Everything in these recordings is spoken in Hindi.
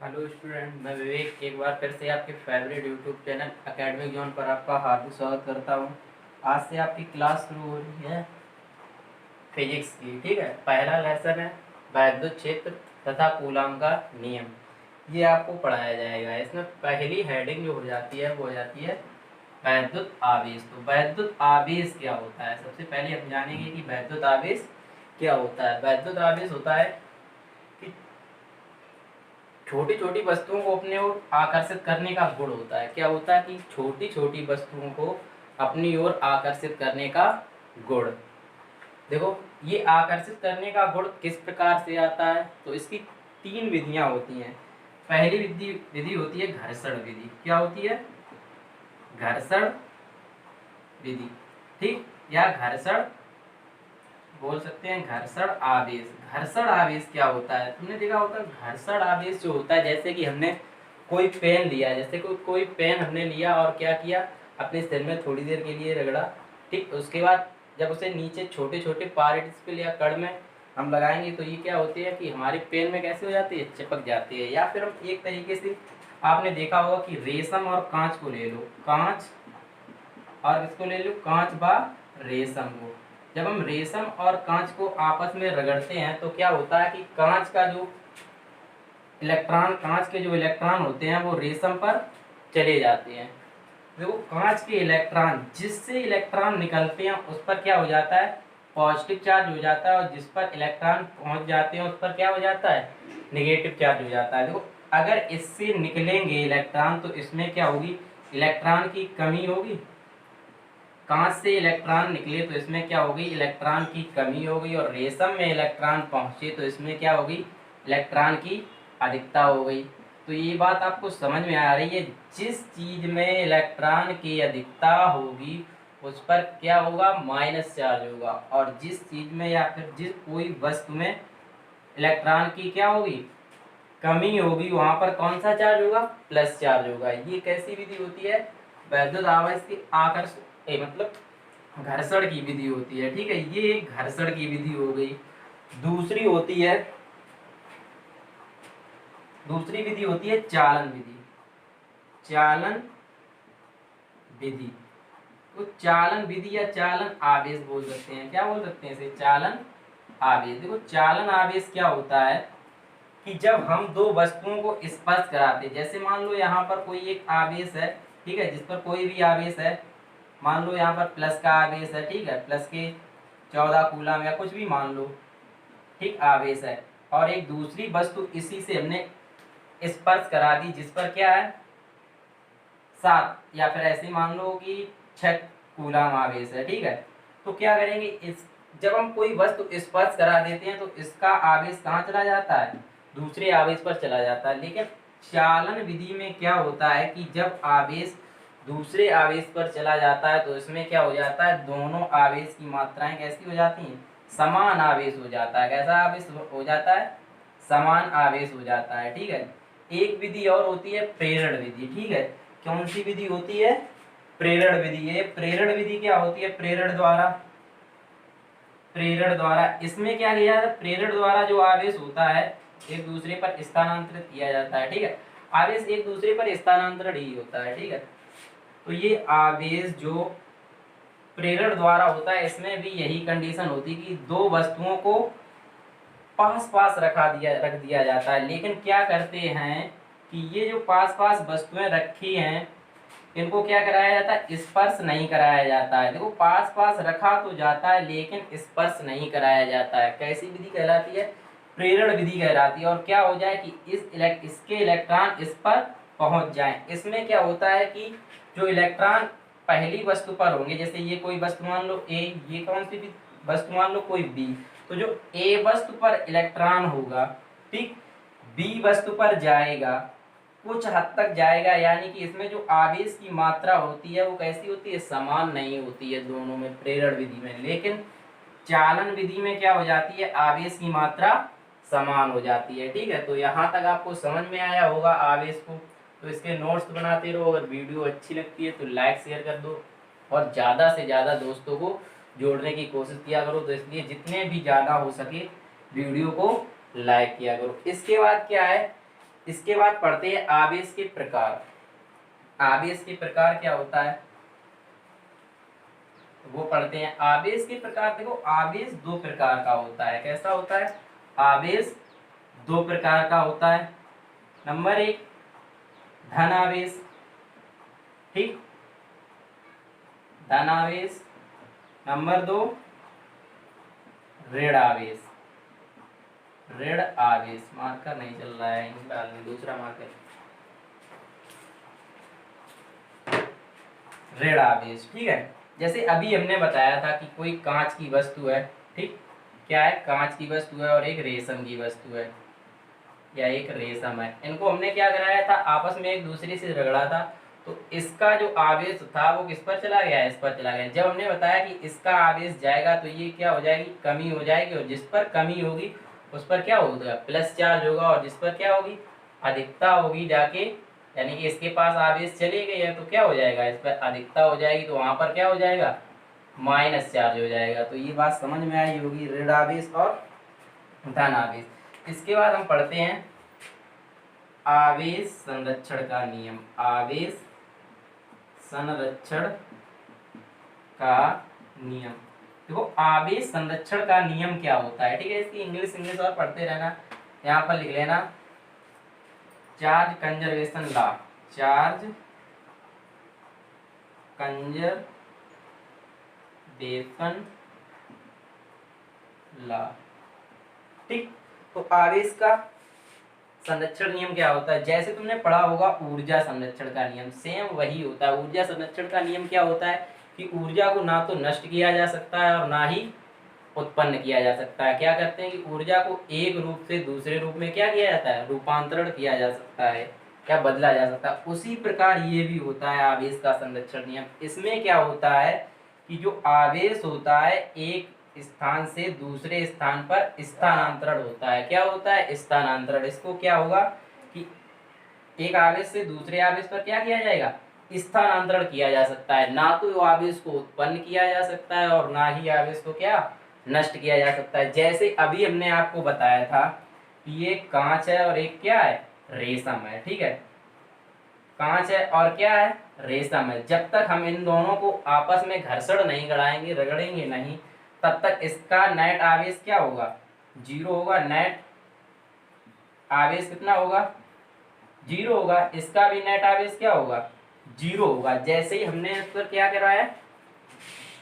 हेलो स्टूडेंट, मैं विवेक एक बार फिर से आपके favourite YouTube channel academic zone पर आपका हार्दिक स्वागत करता हूं। आज से आपकी क्लास शुरू हो रही है फिजिक्स की। ठीक है, पहला लेसन है वैद्युत क्षेत्र तथा कूलॉम का नियम। ये आपको पढ़ाया जाएगा। इसमें पहली हेडिंग जो हो जाती है वो हो जाती है वैद्युत आवेश। तो वैद्युत आवेश क्या होता है, सबसे पहले हम जानेंगे कि वैद्युत आवेश क्या होता है। वैद्युत आवेश होता है कि छोटी छोटी वस्तुओं को अपने ओर आकर्षित करने का गुण होता है। क्या होता है कि छोटी छोटी वस्तुओं को अपनी ओर आकर्षित करने का गुण। देखो, ये आकर्षित करने का गुण किस प्रकार से आता है, तो इसकी तीन विधियां होती हैं। पहली विधि विधि होती है घर्षण विधि। क्या होती है? घर्षण विधि। ठीक, या घर्षण बोल सकते हैं घर्षण आवेश। घर्षण आवेश क्या होता है? तुमने देखा होगा घर्षण आवेश जो होता है, जैसे कि हमने कोई पेन लिया, जैसे कोई पेन हमने लिया और क्या किया, अपने सिर में थोड़ी देर के लिए रगड़ा। ठीक, उसके बाद जब उसे नीचे छोटे छोटे पार्टिकल या कण में हम लगाएंगे तो ये क्या होती है कि हमारी पेन में कैसे हो जाती है, चिपक जाती है। या फिर हम एक तरीके से आपने देखा होगा कि रेशम और कांच को ले लो, कांच और इसको ले लो, कांच बा रेशम को। जब हम रेशम और कांच को आपस में रगड़ते हैं तो क्या होता है कि कांच का जो इलेक्ट्रॉन, कांच के जो इलेक्ट्रॉन होते हैं वो रेशम पर चले जाते हैं। देखो, कांच के इलेक्ट्रॉन, जिससे इलेक्ट्रॉन निकलते हैं उस पर क्या हो जाता है, पॉजिटिव चार्ज हो जाता है, और जिस पर इलेक्ट्रॉन पहुंच जाते हैं उस पर क्या हो जाता है, नेगेटिव चार्ज हो जाता है। देखो, अगर इससे निकलेंगे इलेक्ट्रॉन तो इसमें क्या होगी, इलेक्ट्रॉन की कमी होगी। कांच से इलेक्ट्रॉन निकले तो इसमें क्या होगी, इलेक्ट्रॉन की कमी होगी। और रेशम में इलेक्ट्रॉन पहुंचे तो इसमें क्या होगी, इलेक्ट्रॉन की अधिकता हो गई। तो ये बात आपको समझ में आ रही है, जिस चीज में इलेक्ट्रॉन की अधिकता होगी उस पर क्या होगा, माइनस चार्ज होगा। और जिस चीज में या फिर जिस कोई वस्तु में इलेक्ट्रॉन की क्या होगी, कमी होगी, वहां पर कौन सा चार्ज होगा, प्लस चार्ज होगा। ये कैसी विधि होती है, वैद्युत आवेश की आकर्षण मतलब घर्षण की विधि होती है। ठीक है, ये एक घर्षण की विधि हो गई। दूसरी होती है दूसरी विधि होती है चालन विधि। चालन विधि, तो चालन विधि या चालन आवेश बोल सकते हैं। क्या बोल सकते हैं इसे, चालन आवेश। देखो, चालन आवेश क्या होता है कि जब हम दो वस्तुओं को स्पर्श कराते हैं, जैसे मान लो यहाँ पर कोई एक आवेश है, ठीक है, जिस पर कोई भी आवेश है, मान लो यहाँ पर प्लस का आवेश है, ठीक है, प्लस के 14 कूलम या कुछ भी मान लो, ठीक, आवेश है। और एक दूसरी वस्तु इसी से हमने स्पर्श करा दी जिस पर क्या है 7, या फिर ऐसे मान लो कि 6 कूलम आवेश है। ठीक है, तो क्या करेंगे, इस जब हम कोई वस्तु स्पर्श करा देते हैं तो इसका आवेश कहाँ चला जाता है, दूसरे आवेश पर चला जाता है। लेकिन चालन विधि में क्या होता है कि जब आवेश दूसरे आवेश पर चला जाता है तो इसमें क्या हो जाता है, दोनों आवेश की मात्राएं कैसी हो जाती हैं, समान आवेश हो जाता है। कैसा आवेश हो जाता है, समान आवेश हो जाता है। ठीक है, एक विधि और होती है प्रेरण विधि। ठीक है, कौन सी विधि होती है, प्रेरण विधि। ये प्रेरण विधि क्या होती है, प्रेरण द्वारा इसमें क्या किया जाता है, प्रेरण द्वारा जो आवेश होता है एक दूसरे पर स्थानांतरित किया जाता है। ठीक है, आवेश एक दूसरे पर स्थानांतरण ही होता है। ठीक है, तो ये आवेश जो प्रेरण द्वारा होता है इसमें भी यही कंडीशन होती है कि दो वस्तुओं को पास पास रख दिया जाता है। लेकिन क्या करते हैं कि ये जो पास पास वस्तुएं रखी हैं इनको क्या कराया जाता है, स्पर्श नहीं कराया जाता है। देखो, पास पास रखा तो जाता है लेकिन स्पर्श नहीं कराया जाता है। कैसी विधि कहलाती है, प्रेरण विधि कहलाती है। और क्या हो जाए कि इसके इलेक्ट्रॉन इस पर पहुंच जाएं। इसमें क्या होता है कि जो इलेक्ट्रॉन पहली वस्तु पर होंगे, जैसे ये कोई वस्तु मान लो ए, ये कौन सी वस्तु मान लो कोई बी, तो जो ए वस्तु पर इलेक्ट्रॉन होगा, ठीक, बी वस्तु पर जाएगा, कुछ हद तक जाएगा। यानी कि इसमें जो आवेश की मात्रा होती है वो कैसी होती है, समान नहीं होती है दोनों में, प्रेरण विधि में। लेकिन चालन विधि में क्या हो जाती है, आवेश की मात्रा समान हो जाती है। ठीक है, तो यहाँ तक आपको समझ में आया होगा आवेश को। तो इसके नोट्स बनाते रहो। अगर वीडियो अच्छी लगती है तो लाइक शेयर कर दो और ज़्यादा से ज़्यादा दोस्तों को जोड़ने की कोशिश किया करो। तो इसलिए जितने भी ज़्यादा हो सके वीडियो को लाइक किया करो। इसके बाद क्या है इसके बाद पढ़ते हैं आवेश के प्रकार। आवेश के प्रकार क्या होता है वो पढ़ते हैं। आवेश के प्रकार, देखो आवेश दो प्रकार का होता है। कैसा होता है? आवेश दो प्रकार का होता है। नंबर एक धन आवेश, ठीक, धन आवेश। नंबर दो ऋण आवेश। ऋण आवेश, मार्कर नहीं चल रहा है, डालने दूसरा मार्कर। ऋण आवेश, ठीक है। जैसे अभी हमने बताया था कि कोई कांच की वस्तु है, ठीक, क्या है? कांच की वस्तु है और एक रेशम की वस्तु है या एक रेशम है। इनको हमने क्या कराया था? आपस में एक दूसरे से रगड़ा था। तो इसका जो आवेश था वो किस पर चला गया? इस पर चला गया। जब हमने बताया कि इसका आवेश जाएगा तो ये क्या हो जाएगी? कमी हो जाएगी, और जिस पर कमी होगी उस पर क्या होगा? प्लस चार्ज होगा, और जिस पर क्या होगी? अधिकता होगी जाके, यानी कि इसके पास आवेश चले गए है तो क्या हो जाएगा? इस पर अधिकता हो जाएगी, तो वहां पर क्या हो जाएगा? माइनस चार्ज हो जाएगा। तो ये बात समझ में आई होगी, ऋण आवेश और धन आवेश। इसके बाद हम पढ़ते हैं आवेश संरक्षण का नियम। आवेश संरक्षण का नियम। देखो आवेश संरक्षण का नियम क्या होता है, ठीक है। इसकी इंग्लिश और पढ़ते रहना। यहाँ पर लिख लेना charge conservation law. Charge conservation law, ठीक। तो आवेश का संरक्षण नियम क्या होता है? जैसे तुमने पढ़ा होगा ऊर्जा संरक्षण का नियम, सेम वही होता है। ऊर्जा संरक्षण का नियम क्या होता है कि ऊर्जा को ना तो नष्ट किया जा सकता है और ना ही उत्पन्न किया जा सकता है। क्या करते हैं कि ऊर्जा को एक रूप से दूसरे रूप में क्या किया जाता है? रूपांतरण किया जा सकता है, क्या बदला जा सकता है। उसी प्रकार ये भी होता है आवेश का संरक्षण नियम। इसमें क्या होता है कि जो आवेश होता है एक स्थान से दूसरे स्थान पर स्थानांतरण होता है। क्या होता है? स्थानांतरण। इसको क्या होगा कि एक आवेश से दूसरे आवेश पर क्या किया जाएगा? स्थानांतरण किया जा सकता है। ना तो आवेश को उत्पन्न किया जा सकता है और ना ही आवेश को क्या नष्ट किया जा सकता है। जैसे अभी हमने आपको बताया था कि ये कांच है और एक क्या है? रेशम है, ठीक है। कांच है और क्या है? रेशम है। जब तक हम इन दोनों को आपस में घर्षण नहीं कराएंगे, रगड़ेंगे नहीं, तब तक इसका नेट आवेश क्या होगा? जीरो होगा। नेट आवेश कितना होगा? जीरो होगा। इसका भी नेट आवेश क्या होगा? जीरो होगा। जैसे ही हमने इस पर क्या कराया?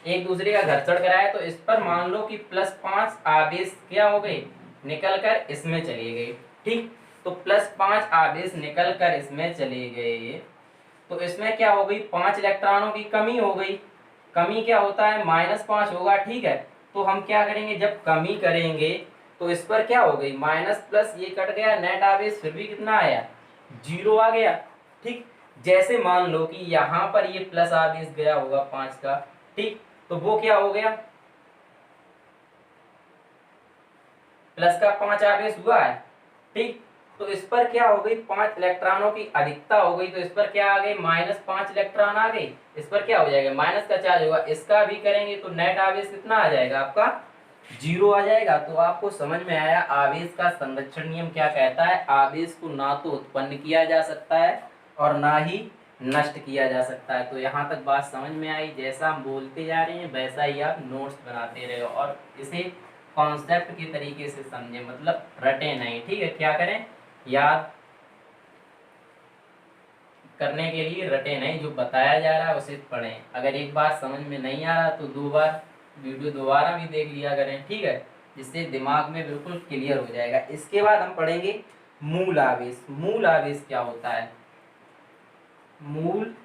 एक दूसरे का घर्षण कराया, तो इस पर मान लो कि +5 आवेश क्या हो गए? निकल कर इसमें चले गए, ठीक। तो +5 आवेश निकल कर इसमें चले गए, तो इसमें क्या हो गई? 5 इलेक्ट्रॉनों की कमी हो गई। कमी क्या होता है? -5 होगा, ठीक है। तो हम क्या करेंगे? जब कमी करेंगे तो इस पर क्या हो गई? माइनस प्लस ये कट गया, नेट आवेश फिर भी कितना आया? जीरो आ गया, ठीक। जैसे मान लो कि यहाँ पर ये प्लस आवेश गया होगा 5 का, ठीक, तो वो क्या हो गया? प्लस का 5 आवेश हुआ है, ठीक। तो इस पर क्या हो गई? 5 इलेक्ट्रॉनों की अधिकता हो गई, तो इस पर क्या आ गई? -5 इलेक्ट्रॉन आ गई। इस पर क्या हो जाएगा? माइनस का चार्ज होगा। इसका भी करेंगे तो नेट आवेश कितना आ जाएगा आपका? जीरो आ जाएगा। तो आपको समझ में आया आवेश का संरक्षण नियम क्या कहता है? आवेश को ना तो उत्पन्न किया जा सकता है और ना ही नष्ट किया जा सकता है। तो यहाँ तक बात समझ में आई। जैसा हम बोलते जा रहे हैं वैसा ही आप नोट्स बनाते रहे और इसे कॉन्सेप्ट के तरीके से समझे, मतलब रटे नहीं, ठीक है। क्या करें? याद करने के लिए रटे नहीं, जो बताया जा रहा है उसे पढ़ें। अगर एक बार समझ में नहीं आ रहा तो 2 बार वीडियो दोबारा भी देख लिया करें, ठीक है, जिससे दिमाग में बिल्कुल क्लियर हो जाएगा। इसके बाद हम पढ़ेंगे मूल आवेश। मूल आवेश क्या होता है? मूल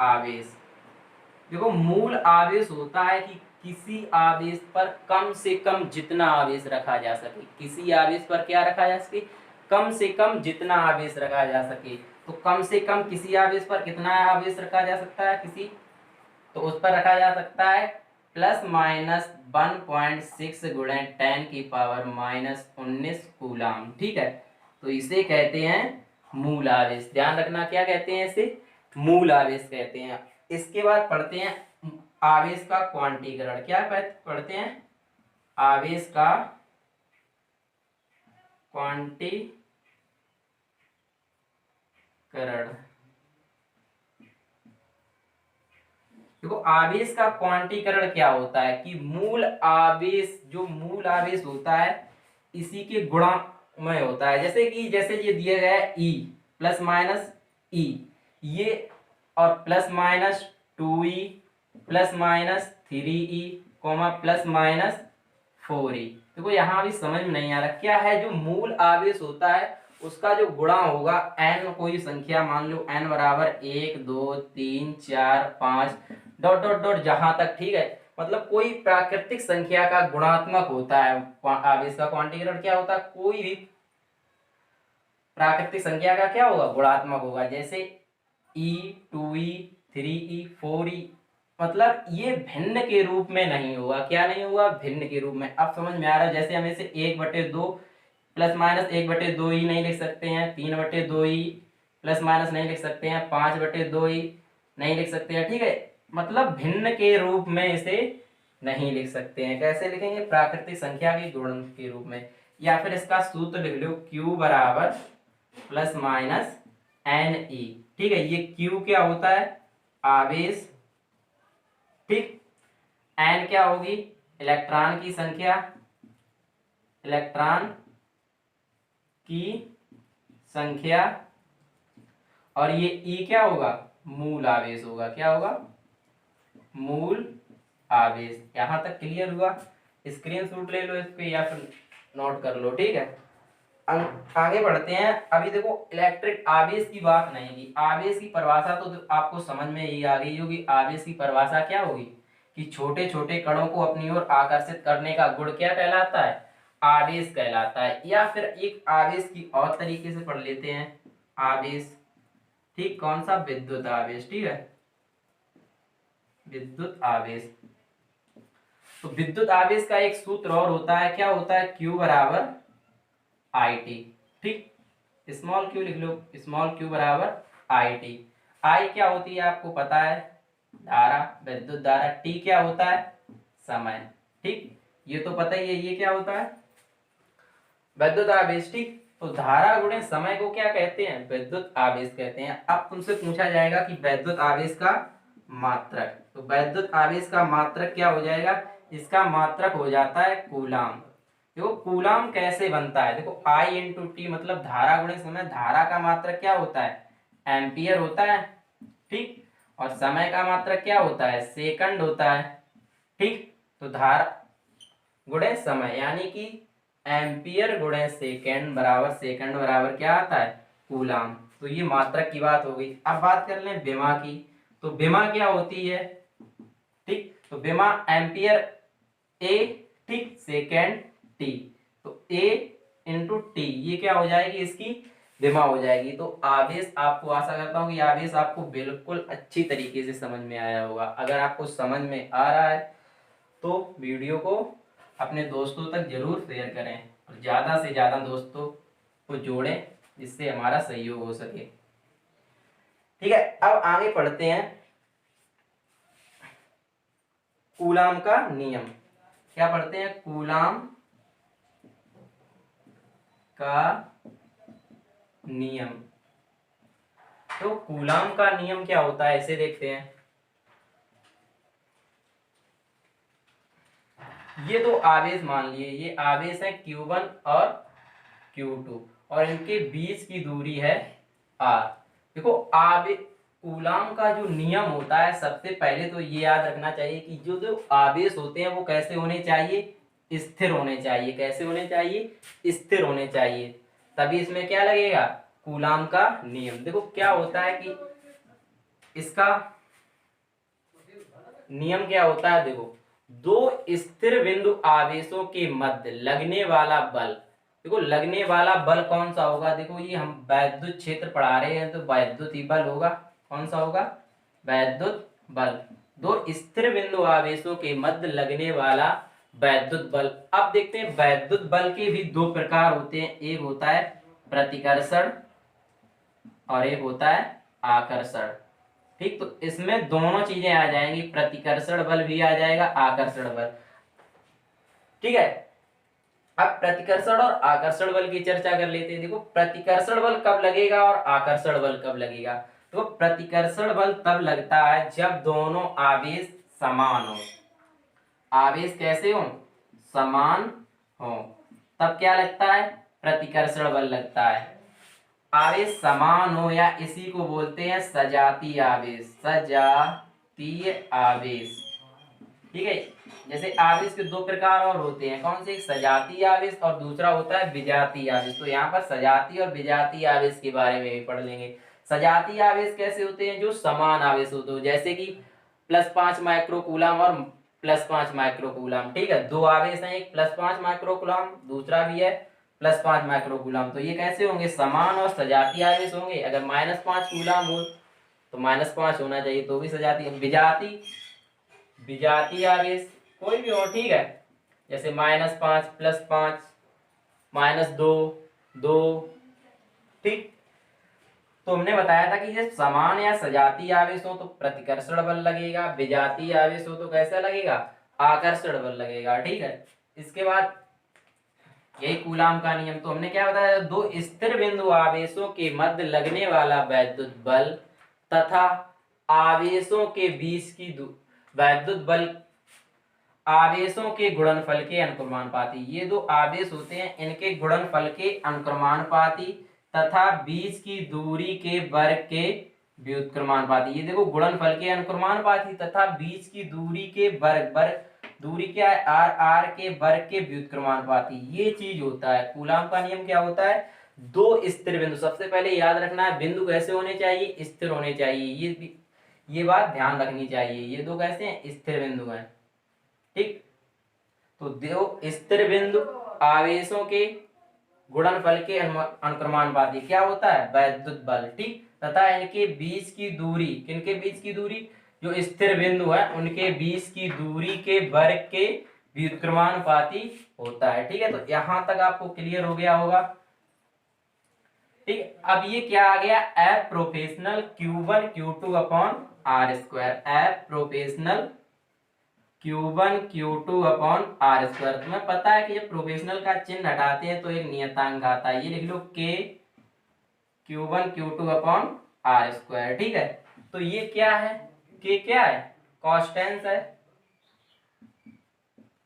आवेश, देखो मूल आवेश होता है कि किसी आवेश पर कम से कम जितना आवेश रखा जा सके। किसी आवेश पर क्या रखा जा सके? कम से कम जितना आवेश रखा जा सके। तो कम से कम किसी आवेश पर कितना आवेश रखा जा सकता है? किसी, तो उस पर रखा जा सकता है ±1.6 गुणे 10⁻⁻19 कूलाम, ठीक है। तो इसे कहते हैं मूल आवेश। ध्यान रखना, क्या कहते हैं इसे? मूल आवेश कहते हैं। इसके बाद पढ़ते हैं आवेश का क्वांटीकरण। क्या पढ़ते हैं? आवेश का क्वांटीकरण। देखो आवेश का क्वांटीकरण क्या होता है कि मूल आवेश, जो मूल आवेश होता है इसी के गुणा में होता है। जैसे ये दिया गया है ई प्लस माइनस ई, ये और plus minus 2e plus minus 3e comma plus minus 4e। देखो यहाँ भी समझ में नहीं आ रहा क्या है। जो मूल आवेश होता है उसका जो गुणा होगा n, कोई संख्या मान लो n बराबर 1 2 3 4 5 डॉट डॉट डॉट जहां तक, ठीक है। मतलब कोई प्राकृतिक संख्या का गुणात्मक होता है। आवेश का क्वांटीकरण क्या होता है, कोई भी प्राकृतिक संख्या का क्या होगा, गुणात्मक होगा। जैसे e 2e 3e 4e, मतलब ये भिन्न के रूप में नहीं होगा। क्या नहीं होगा, भिन्न के रूप में। अब समझ में आ रहा है। जैसे हम इसे 1/2 प्लस माइनस 1/2e नहीं लिख सकते हैं, 3/2e प्लस माइनस नहीं लिख सकते हैं, 5/2e नहीं लिख सकते हैं, ठीक है। मतलब भिन्न के रूप में इसे नहीं लिख सकते हैं। कैसे लिखेंगे, प्राकृतिक संख्या के गुणन के रूप में। या फिर इसका सूत्र लिख लो, q बराबर प्लस माइनस एन ई, ठीक है। ये q क्या होता है, आवेश, ठीक। एन क्या होगी, इलेक्ट्रॉन की संख्या, इलेक्ट्रॉन की संख्या। और ये ई क्या होगा, मूल आवेश होगा। क्या होगा, मूल आवेश। यहां तक क्लियर हुआ। स्क्रीनशॉट ले लो इस पे या फिर नोट कर लो, ठीक है। आगे बढ़ते हैं। अभी देखो इलेक्ट्रिक आवेश की बात नहीं की। आवेश की परिभाषा तो आपको समझ में ही आ गई होगी। आवेश की परिभाषा क्या होगी कि छोटे छोटे कणों को अपनी ओर आकर्षित करने का गुण क्या कहलाता है, आवेश कहलाता है। या फिर एक आवेश की और तरीके से पढ़ लेते हैं, आवेश, ठीक। कौन सा, विद्युत आवेश, ठीक है, विद्युत आवेश। तो विद्युत आवेश का एक सूत्र और होता है, क्या होता है, Q बराबर आई टी, ठीक। स्मॉल क्यू लिख लो, स्मॉल क्यू बराबर आई टी। आई क्या होती है आपको पता है, धारा, विद्युत धारा। टी क्या होता है, समय, ठीक। ये तो पता ही है। ये क्या होता है, विद्युत आवेश, ठीक। तो धारा गुणे समय को क्या कहते हैं, विद्युत आवेश कहते हैं। अब तुमसे पूछा जाएगा कि विद्युत आवेश का मात्रक, तो विद्युत आवेश का मात्रक क्या हो जाएगा, इसका मात्रक हो जाता है कूलाम। देखो कूलाम कैसे बनता है, देखो आई इंटू टी, मतलब धारा गुणे समय। धारा का मात्रक क्या होता है, एम्पियर होता है, ठीक। और समय का मात्रक क्या होता है, सेकंड होता है, ठीक। तो धारा गुणे समय यानी कि एम्पियर गुणे सेकंड बराबर क्या आता है, कूलाम। तो ये मात्रक की बात हो गई। अब बात कर लें विमा की। तो विमा क्या होती है, ठीक। तो विमा एम्पियर ए, ठीक, सेकेंड टी। तो ए इंटू टी, ये क्या हो जाएगी, इसकी विमा हो जाएगी। तो आवेश, आपको आशा करता हूँ कि आवेश आपको बिल्कुल अच्छी तरीके से समझ में आया होगा। अगर आपको समझ में आ रहा है तो वीडियो को अपने दोस्तों तक जरूर शेयर करें और ज़्यादा से ज़्यादा दोस्तों को जोड़ें जिससे हमारा सहयोग हो सके, ठीक है। अब आगे पढ़ते हैं कूलाम का नियम। क्या पढ़ते हैं, कूलाम का नियम। तो कूलाम का नियम क्या होता है, इसे देखते हैं। ये दो आवेश मान लिए, ये आवेश है Q1 और Q2 और इनके बीच की दूरी है R। देखो कूलाम का जो नियम होता है, सबसे पहले तो ये याद रखना चाहिए कि जो जो आवेश होते हैं वो कैसे होने चाहिए, स्थिर होने चाहिए। कैसे होने चाहिए, स्थिर होने चाहिए। तभी इसमें क्या लगेगा, कूलाम का नियम। देखो क्या होता है कि इसका नियम क्या होता है, देखो दो स्थिर बिंदु आवेशों के मध्य लगने वाला बल। देखो लगने वाला बल कौन सा होगा, देखो ये हम वैद्युत क्षेत्र पढ़ा रहे हैं तो वैद्युत ही बल होगा। कौन सा होगा, वैद्युत बल। दो स्थिर बिंदु आवेशों के मध्य लगने वाला वैद्युत बल। अब देखते हैं वैद्युत बल के भी दो प्रकार होते हैं, एक होता है प्रतिकर्षण और एक होता है आकर्षण, ठीक। तो इसमें दोनों चीजें आ जाएंगी, प्रतिकर्षण बल भी आ जाएगा, आकर्षण बल, ठीक है। अब प्रतिकर्षण और आकर्षण बल की चर्चा कर लेते हैं। देखो प्रतिकर्षण बल कब लगेगा और आकर्षण बल कब लगेगा। तो प्रतिकर्षण बल तब लगता है जब दोनों आवेश समान हो। आवेश कैसे हो, समान हो, तब क्या लगता है, प्रतिकर्षण बल लगता है। आवेश समान हो या इसी को बोलते हैं सजातीय आवेश, सजातीय आवेश। ठीक है, जैसे आवेश के दो प्रकार और होते हैं, कौन से, एक सजातीय आवेश और दूसरा होता है विजातीय आवेश। तो यहाँ पर सजातीय और विजातीय आवेश के बारे में भी पढ़ लेंगे। सजातीय आवेश कैसे होते हैं, जो समान आवेश होते हैं, जैसे कि +5 माइक्रोकूलम और +5 माइक्रोकूलम। ठीक है, दो आवेश हैं, एक +5 माइक्रोकूलम, दूसरा भी है +5 माइक्रोकूलम। तो ये कैसे होंगे, समान और सजातीय आवेश होंगे। अगर -5 कूलम हो तो -5 होना चाहिए, तो भी सजातीय। विजातीय, विजातीय आवेश कोई भी हो, ठीक है, जैसे -5 +5 -2 2। ठीक, तो हमने बताया था कि ये समान या सजातीय आवेश हो तो प्रतिकर्षण बल लगेगा, विजातीय आवेश हो तो कैसा लगेगा, आकर्षण बल लगेगा। ठीक है, इसके बाद यही कूलाम का नियम। तो हमने क्या बताया, दो स्थिर बिंदु आवेशों के मध्य लगने वाला वैद्युत बल तथा आवेशों के बीच की वैद्युत बल आवेशों के गुणनफल के अनुक्रमानुपाती। ये दो आवेश होते हैं, इनके गुणनफल के अनुक्रमानुपाती तथा बीच की दूरी के वर्ग के व्युत्क्रमानुपाती। ये देखो, गुणनफल के अनुक्रमानुपाती तथा बीच की दूरी के वर्ग, वर्ग दूरी क्या है, आर, आर के वर्ग के व्युत्क्रमानुपाती। ये चीज होता है कूलाम का नियम। क्या होता है, दो स्थिर बिंदु, सबसे पहले याद रखना है बिंदु कैसे होने चाहिए, स्थिर होने चाहिए। ये बात ध्यान रखनी चाहिए। ये दो कैसे हैं, स्थिर बिंदु हैं। ठीक, तो दो स्थिर बिंदु आवेशों के गुणनफल के अनुक्रमानुपाती क्या होता है, वैद्युत बल। ठीक, तथा इनके बीच की दूरी, किनके बीच की दूरी, जो स्थिर बिंदु है उनके बीच की दूरी के वर्ग के व्युत्क्रमानुपाती होता है। ठीक है, तो यहां तक आपको क्लियर हो गया होगा। ठीक, अब ये क्या आ गया, F professional Q1 Q2 upon R square. F professional Q1 Q2 upon R square. तुम्हें पता है कि जब प्रोफेशनल का चिन्ह हटाते हैं तो एक नियतांक आता है, ये लिख लो K Q1 Q2 upon R square. ठीक है, तो ये क्या है, K क्या है, कॉन्स्टेंट है,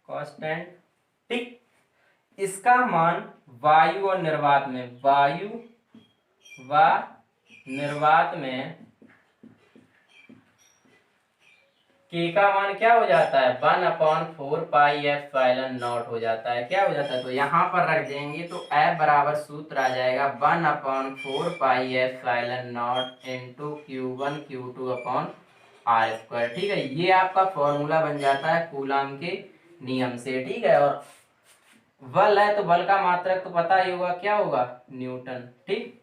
कॉन्स्टेंट। ठीक, इसका मान वायु और निर्वात में, वायु व निर्वात में K का मान क्या हो जाता है, 1/4πε0 हो जाता है। क्या हो जाता है, तो यहाँ पर रख देंगे तो F बराबर सूत्र आ जाएगा 1/4πε0 into Q1 Q2 upon R square. ठीक है, ये आपका फॉर्मूला बन जाता है कूलाम के नियम से। ठीक है, और बल है तो बल का मात्रक तो पता ही होगा, क्या होगा, न्यूटन। ठीक,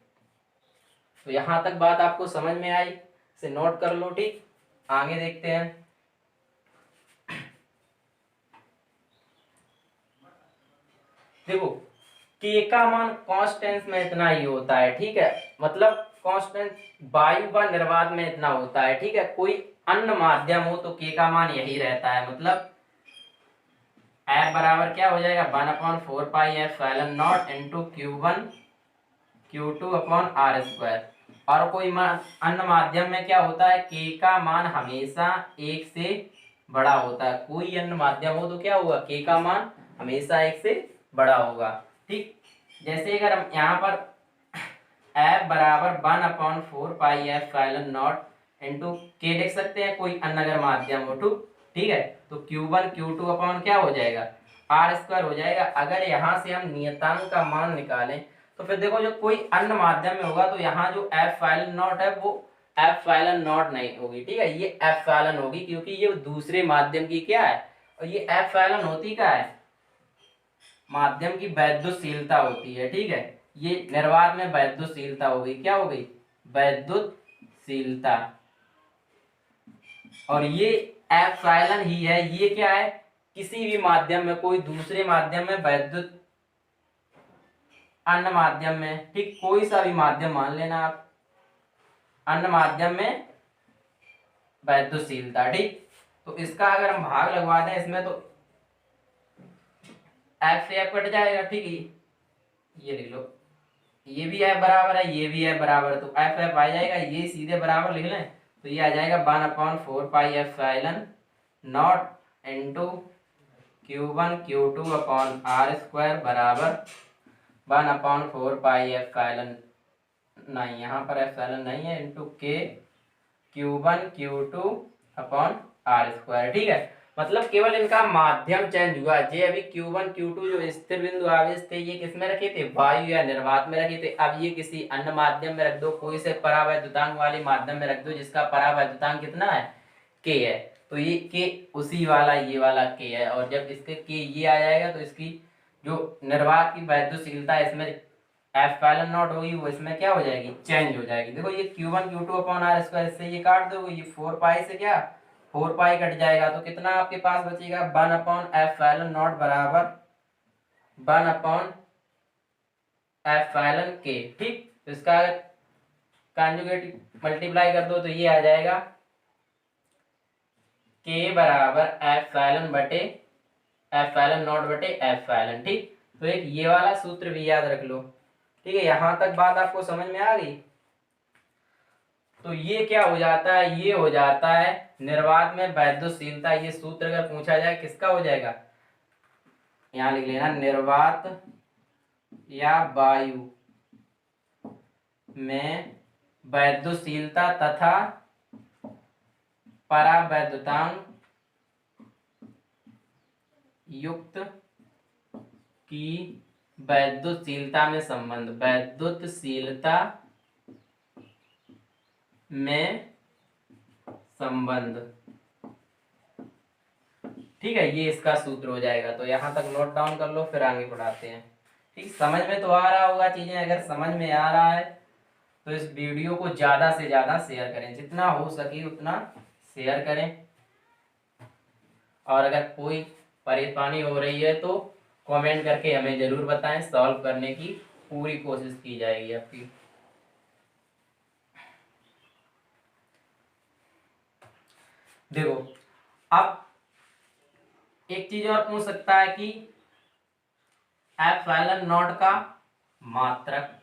तो यहाँ तक बात आपको समझ में आई, इसे नोट कर लो। ठीक, आगे देखते हैं। देखो के का मान कांस्टेंट में इतना ही होता है। ठीक है, मतलब कांस्टेंट वायु व निर्वात में इतना होता है। ठीक है, कोई अन्य माध्यम हो तो के का मान यही रहता है। मतलब F बराबर क्या हो जाएगा, 1/4πε0 into Q1 Q2 upon R square. और कोई अन्य माध्यम में क्या होता है, के का मान हमेशा 1 से बड़ा होता है। कोई अन्य माध्यम हो तो क्या होगा, के का मान हमेशा 1 से बड़ा होगा। ठीक, जैसे अगर हम यहाँ पर F बराबर 1/4πε0 इंटू के लिख सकते हैं, कोई अन्य अगर माध्यम हो तो। ठीक है, तो Q1 Q2 अपॉन क्या हो जाएगा, आर स्क्वायर हो जाएगा। अगर यहाँ से हम नियतांक का मान निकालें तो फिर देखो, जो कोई अन्य माध्यम में होगा तो यहाँ जो F∼0 है वो F∼0 नहीं होगी। ठीक है, ये F∼ होगी, क्योंकि ये दूसरे माध्यम की क्या है, और ये F∼ होती क्या है, माध्यम की वैद्युतशीलता होती है। ठीक है, ये निर्वात में वैद्युतशीलता हो गई, क्या हो गई, वैद्युतशीलता। और ये एप्सिलॉन ही है, ये क्या है, किसी भी माध्यम में, कोई दूसरे माध्यम में वैद्युत, अन्य माध्यम में, ठीक, कोई सा भी माध्यम मान लेना आप, अन्य माध्यम में वैद्युतशीलता। ठीक, तो इसका अगर हम भाग लगवा दें इसमें तो एफ से एफ कट जाएगा, ठीक है, ये लिख लो, ये भी एफ बराबर है, ये भी एफ बराबर, तो एफ एफ आ जाएगा, ये सीधे बराबर लिख लें तो ये आ जाएगा 1/4 पाई नॉट इंटू Q1 Q2/r² बराबर 1/4 पाई नहीं, यहाँ पर एप्सिलॉन नहीं है, इंटू के Q1 Q2/r², ठीक है। मतलब केवल इनका माध्यम चेंज हुआ, जे अभी Q1 Q2 जो स्थिर बिंदु आवेश थे ये किस में रखे थे, वायु या निर्वात में रखे थे, अब ये किसी अन्य माध्यम में रख दो, कोई से परावैद्युतांक वाले माध्यम में रख दो जिसका परावैद्युतांक कितना है, के है, तो ये के उसी वाला ये वाला के है, और जब इसके के ये आ जाएगा तो इसकी जो निर्वात की वैद्युशीलता इसमें एप्सिलॉन नॉट होगी वो इसमें क्या हो जाएगी, चेंज हो जाएगी। देखो ये Q1 Q2/r², इससे ये काट दो, ये 4 पाई से क्या 4 पाई कट जाएगा, तो कितना आपके पास बचेगा 1/एप्सिलॉन नॉट बराबर 1/एप्सिलॉन के, ठीक। तो इसका कॉन्जुगेट मल्टीप्लाई कर दो तो ये आ जाएगा के बराबर एप्सिलॉन नॉट बटे एप्सिलॉन, ठीक। तो एक ये वाला सूत्र भी याद रख लो, ठीक है। यहां तक बात आपको समझ में आ गई। तो ये क्या हो जाता है, ये हो जाता है निर्वात में वैद्युशीलता, ये सूत्र अगर पूछा जाए किसका हो जाएगा, यहां लिख लेना, निर्वात या वायु में वैद्युशीलता तथा परावैद्युतांक युक्त की वैद्युशीलता में संबंध, वैद्युशीलता में संबंध, ठीक है, ये इसका सूत्र हो जाएगा। तो यहां तक नोट डाउन कर लो, फिर आगे पढ़ाते हैं, ठीक। समझ में तो आ रहा होगा चीजें, अगर समझ में आ रहा है तो इस वीडियो को ज्यादा से ज्यादा शेयर करें, जितना हो सके उतना शेयर करें, और अगर कोई परेशानी हो रही है तो कमेंट करके हमें जरूर बताएं, सॉल्व करने की पूरी कोशिश की जाएगी आपकी। देखो अब एक चीज और पूछ सकता है कि एप्सिलॉन नॉट का मात्रक,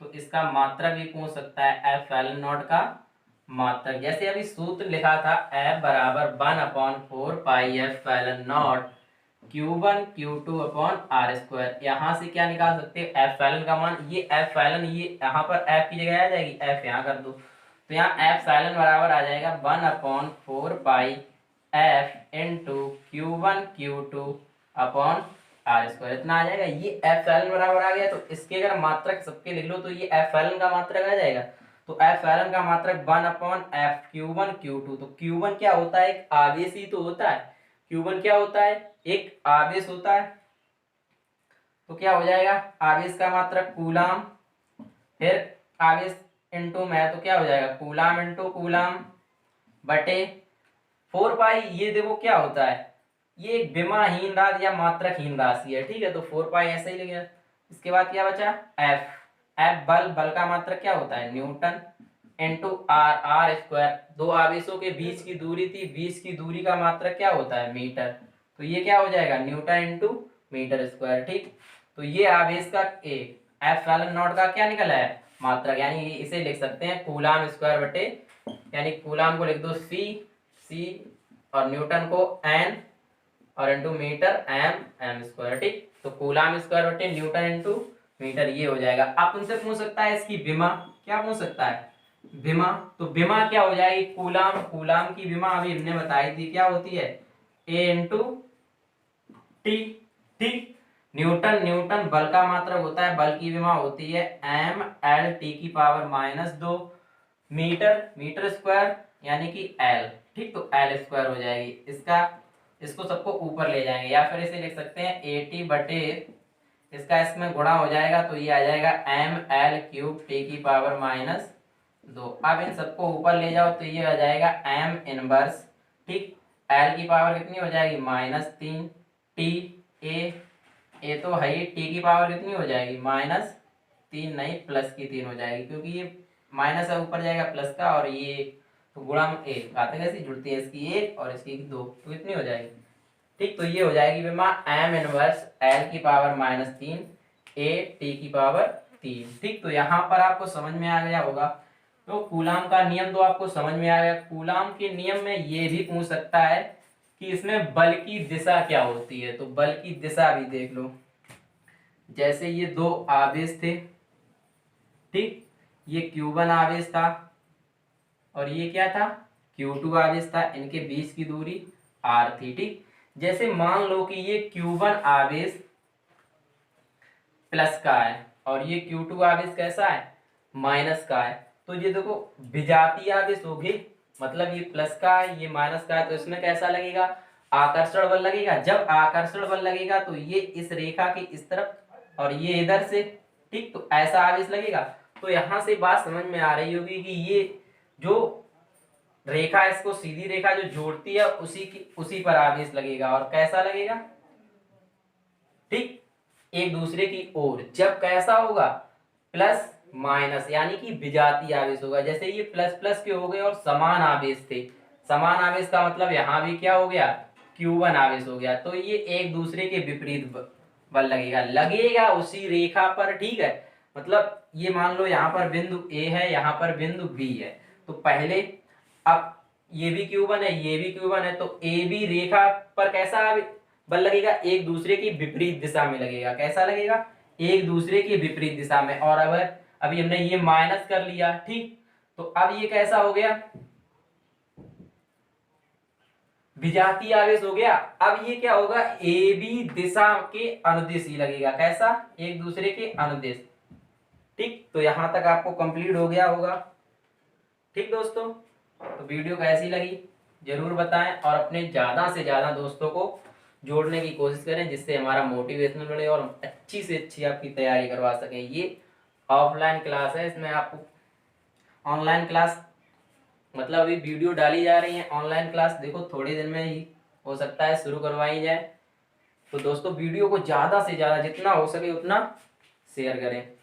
तो इसका मात्रक भी पूछ सकता है, एप्सिलॉन नॉट का मात्रक। जैसे अभी सूत्र लिखा था F बराबर 1/4 pi epsilon not Q1 Q2/r², यहाँ से क्या निकाल सकते हैं, एप्सिलॉन का मान, ये एप्सिलॉन, ये यहाँ पर F की जगह आ जाएगी, F यहाँ कर दो, तो यहाँ एप्सिलॉन बराबर आ जाएगा 1/4 पाई F इंटू Q1 Q2/r², इतना आ जाएगा। ये एप्सिलॉन बराबर आ गया, तो इसके अगर मात्रक सबके लिख लो तो ये एप्सिलॉन का मात्रक आ जाएगा, तो एप्सिलॉन का मात्रक 1/f Q1 Q2, तो Q1 क्या होता है, एक आवेश ही तो होता है, Q1 क्या होता है, एक आवेश होता है, तो क्या हो जाएगा, आवेश का मात्रक कूलाम, फिर आवेश इंटू में तो क्या हो जाएगा कूलाम इंटू कूलाम बटे 4 पाई, ये देखो क्या होता है, ये एक विमाहीन राशि या मात्रकहीन राशि है, ठीक है, तो 4 पाई ऐसे ही लिखा। इसके बाद क्या बचा, एफ, एफ बल, बल का मात्रक क्या होता है न्यूटन, इंटू आर, r², दो आवेशों के बीच की दूरी थी, बीच की दूरी का मात्रक क्या होता है मीटर, तो ये क्या हो जाएगा न्यूटन इंटू मीटर स्क्वायर, ठीक। तो ये आवेश का एक एप्सिलॉन नॉट का क्या निकला है मात्रक, यानी इसे लिख सकते हैं कूलाम स्क्वायर बटे, यानी कूलाम को लिख दो सी और न्यूटन को एन और इंटू मीटर एम स्क्वायर, ठीक। तो कूलाम स्क्वायर बटे न्यूटन इंटू मीटर, ये हो जाएगा। आप उनसे पूछ सकता है इसकी विमा, क्या पूछ सकता है विमा, तो विमा क्या हो जाएगी कूलाम, कूलाम की विमा अभी हमने बताई थी क्या होती है ए इंटू टी, ठीक। न्यूटन, न्यूटन बल का मात्रक होता है, बल की विमा होती है एम एल टी की पावर -2, मीटर, मीटर स्क्वायर यानी कि एल, ठीक, तो एल स्क्वायर हो जाएगी। इसका इसको सबको ऊपर ले जाएंगे, या फिर इसे लिख सकते हैं 80 बटे, इसका इसमें गुणा हो जाएगा तो ये आ जाएगा एम एल क्यूब टी की पावर -2। अब इन सबको ऊपर ले जाओ तो ये आ जाएगा एम इनवर्स, ठीक, एल की पावर कितनी हो जाएगी -3, टी ए तो है ही, टी की पावर कितनी हो जाएगी -3 नहीं +3 हो जाएगी, क्योंकि ये माइनस है ऊपर जाएगा प्लस का, और ये तो गुणा ए बातें कैसी जुड़ती है, इसकी 1 और इसकी 2, तो कितनी हो जाएगी ठीक, तो ये हो जाएगी बेमा m इनवर्स l की पावर -3 a t की पावर 3। ठीक, तो यहाँ पर आपको समझ में आ गया होगा। तो कूलाम का नियम तो आपको समझ में आ गया। कूलाम के नियम में ये भी पूछ सकता है कि इसमें बल की दिशा क्या होती है, तो बल की दिशा भी देख लो। जैसे ये दो आवेश थे, ठीक, ये Q1 आवेश था और ये क्या था, Q2 आवेश था, इनके बीच की दूरी r थी। ठीक, जैसे मान लो कि ये Q1 आवेश प्लस का है और ये Q2 आवेश कैसा है, माइनस का है, तो ये देखो विजातीय आवेश होगी, मतलब ये प्लस का है ये माइनस का है, तो इसमें कैसा लगेगा, आकर्षण बल लगेगा। जब आकर्षण बल लगेगा तो ये इस रेखा के इस तरफ और ये इधर से, ठीक, तो ऐसा आवेश लगेगा। तो यहां से बात समझ में आ रही होगी कि ये जो रेखा, इसको सीधी रेखा जो जोड़ती है उसी पर आवेश लगेगा और कैसा लगेगा, ठीक, एक दूसरे की ओर। जब कैसा होगा, प्लस माइनस, यानी कि विजातीय आवेश होगा। जैसे ये प्लस प्लस के हो गए और समान आवेश थे, समान आवेश का मतलब यहां भी क्या हो गया, Q1 आवेश हो गया, तो ये एक दूसरे के विपरीत बल लगेगा, लगेगा उसी रेखा पर। ठीक है, मतलब ये मान लो यहाँ पर बिंदु A है, यहाँ पर बिंदु B है, तो पहले अब ये भी Q1 है, ये भी Q1 है, तो AB रेखा पर कैसा बल लगेगा, एक दूसरे की विपरीत दिशा में लगेगा। कैसा लगेगा, एक दूसरे की विपरीत दिशा में। और अब अभी हमने ये माइनस कर लिया, ठीक, तो अब ये कैसा हो गया, विजातीय आवेश हो गया। अब ये क्या होगा, ए बी दिशा के अनुदिश ही लगेगा। कैसा, एक दूसरे के अनुदिश। ठीक, तो यहां तक आपको कंप्लीट हो गया होगा। ठीक दोस्तों, तो वीडियो कैसी लगी जरूर बताएं और अपने ज्यादा से ज्यादा दोस्तों को जोड़ने की कोशिश करें, जिससे हमारा मोटिवेशनल बढ़े और हम अच्छी से अच्छी आपकी तैयारी करवा सकें। ये ऑफलाइन क्लास है, इसमें आपको ऑनलाइन क्लास मतलब अभी वीडियो डाली जा रही है, ऑनलाइन क्लास देखो थोड़े दिन में ही हो सकता है शुरू करवाई जाए। तो दोस्तों वीडियो को ज़्यादा से ज़्यादा जितना हो सके उतना शेयर करें।